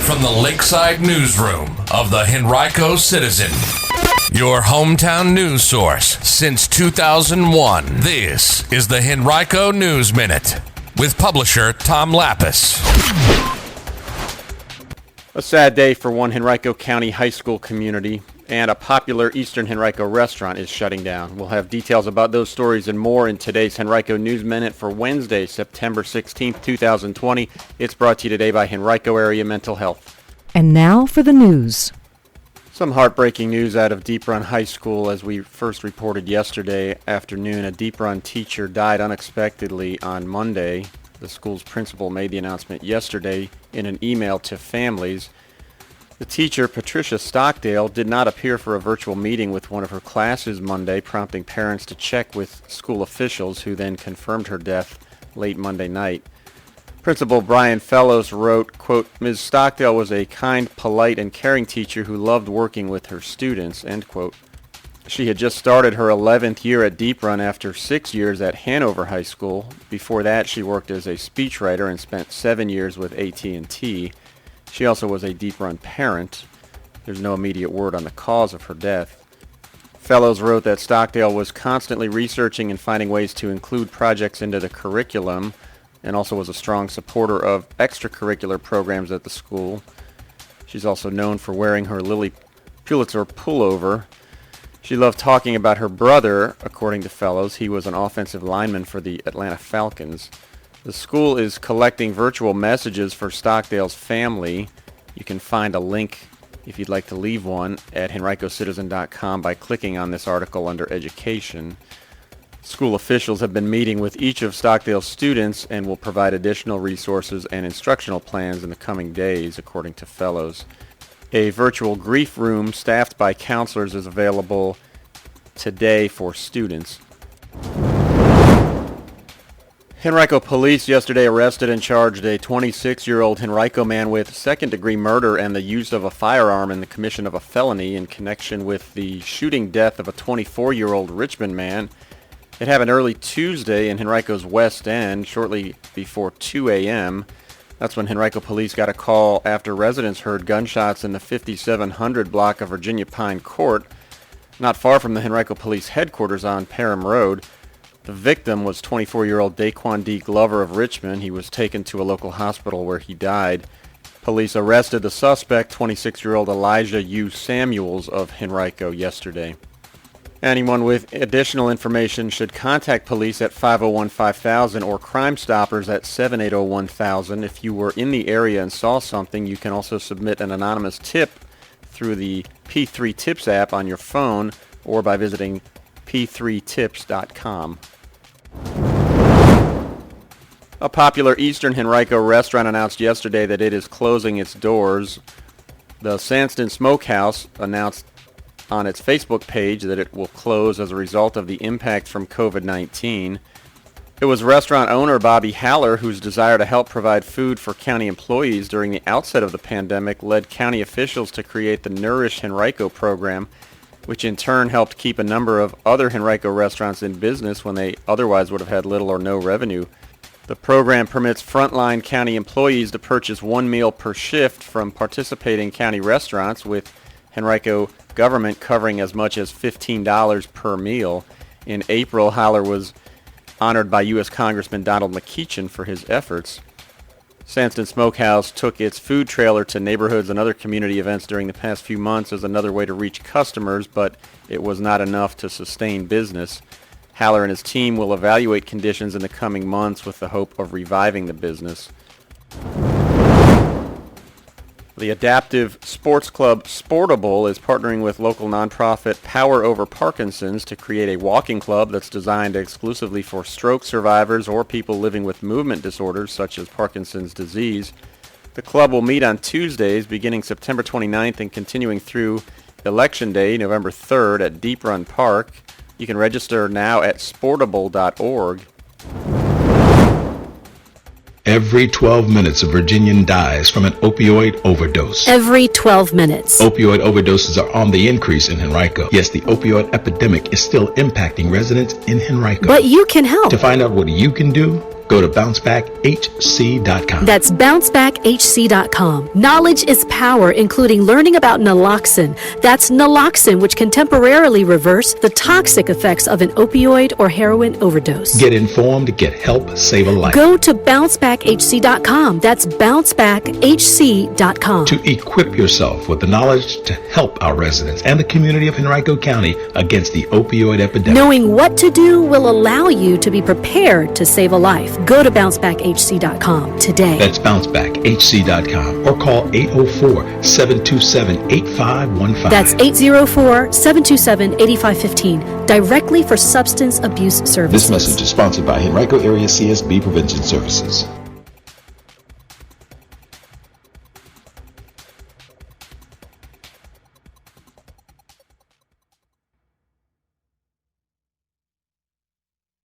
from the Lakeside Newsroom of the Henrico Citizen, your hometown news source since 2001. This is the Henrico News Minute with publisher Tom Lapis. A sad day for one Henrico County high school community, and a popular Eastern Henrico restaurant is shutting down. We'll have details about those stories and more in today's Henrico News Minute for Wednesday, September 16th, 2020. It's brought to you today by Henrico Area Mental Health. And now for the news. Some heartbreaking news out of Deep Run High School. As we first reported yesterday afternoon, a Deep Run teacher died unexpectedly on Monday. The school's principal made the announcement yesterday in an email to families. The teacher, Patricia Stockdale, did not appear for a virtual meeting with one of her classes Monday, prompting parents to check with school officials, who then confirmed her death late Monday night. Principal Brian Fellows wrote, quote, "Ms. Stockdale was a kind, polite, and caring teacher who loved working with her students," end quote. She had just started her 11th year at Deep Run after 6 years at Hanover High School. Before that, she worked as a speechwriter and spent 7 years with AT&T. She also was a Deep Run parent. There's no immediate word on the cause of her death. Fellows wrote that Stockdale was constantly researching and finding ways to include projects into the curriculum, and also was a strong supporter of extracurricular programs at the school. She's also known for wearing her Lily Pulitzer pullover. She loved talking about her brother, according to Fellows. He was an offensive lineman for the Atlanta Falcons. The school is collecting virtual messages for Stockdale's family. You can find a link, if you'd like to leave one, at henricocitizen.com by clicking on this article under Education. School officials have been meeting with each of Stockdale's students and will provide additional resources and instructional plans in the coming days, according to Fellows. A virtual grief room staffed by counselors is available today for students. Henrico Police yesterday arrested and charged a 26-year-old Henrico man with second-degree murder and the use of a firearm in the commission of a felony in connection with the shooting death of a 24-year-old Richmond man. It happened early Tuesday in Henrico's West End, shortly before 2 a.m. That's when Henrico Police got a call after residents heard gunshots in the 5700 block of Virginia Pine Court, not far from the Henrico Police headquarters on Parham Road. The victim was 24-year-old Daquan D. Glover of Richmond. He was taken to a local hospital where he died. Police arrested the suspect, 26-year-old Elijah U. Samuels of Henrico, yesterday. Anyone with additional information should contact police at 501-5000 or Crime Stoppers at 780-1000. If you were in the area and saw something, you can also submit an anonymous tip through the P3 Tips app on your phone or by visiting p3tips.com. A popular Eastern Henrico restaurant announced yesterday that it is closing its doors. The Sandston Smokehouse announced on its Facebook page that it will close as a result of the impact from COVID-19. It was restaurant owner Bobby Haller whose desire to help provide food for county employees during the outset of the pandemic led county officials to create the Nourish Henrico program, which in turn helped keep a number of other Henrico restaurants in business when they otherwise would have had little or no revenue. The program permits frontline county employees to purchase one meal per shift from participating county restaurants, with Henrico government covering as much as $15 per meal. In April, Haller was honored by U.S. Congressman Donald McEachin for his efforts. Sandston Smokehouse took its food trailer to neighborhoods and other community events during the past few months as another way to reach customers, but it was not enough to sustain business. Haller and his team will evaluate conditions in the coming months with the hope of reviving the business. The adaptive sports club Sportable is partnering with local nonprofit Power Over Parkinson's to create a walking club that's designed exclusively for stroke survivors or people living with movement disorders such as Parkinson's disease. The club will meet on Tuesdays beginning September 29th and continuing through Election Day, November 3rd at Deep Run Park. You can register now at sportable.org. Every 12 minutes, a Virginian dies from an opioid overdose. Every 12 minutes. Opioid overdoses are on the increase in Henrico. Yes, the opioid epidemic is still impacting residents in Henrico. But you can help. To find out what you can do, Go to bouncebackhc.com. That's bouncebackhc.com. Knowledge is power, including learning about naloxone. That's naloxone, which can temporarily reverse the toxic effects of an opioid or heroin overdose. Get informed, get help, save a life. Go to bouncebackhc.com. That's bouncebackhc.com. To equip yourself with the knowledge to help our residents and the community of Henrico County against the opioid epidemic. Knowing what to do will allow you to be prepared to save a life. Go to bouncebackhc.com today. That's bouncebackhc.com or call 804-727-8515. That's 804-727-8515. Directly for substance abuse services. This message is sponsored by Henrico Area CSB Prevention Services.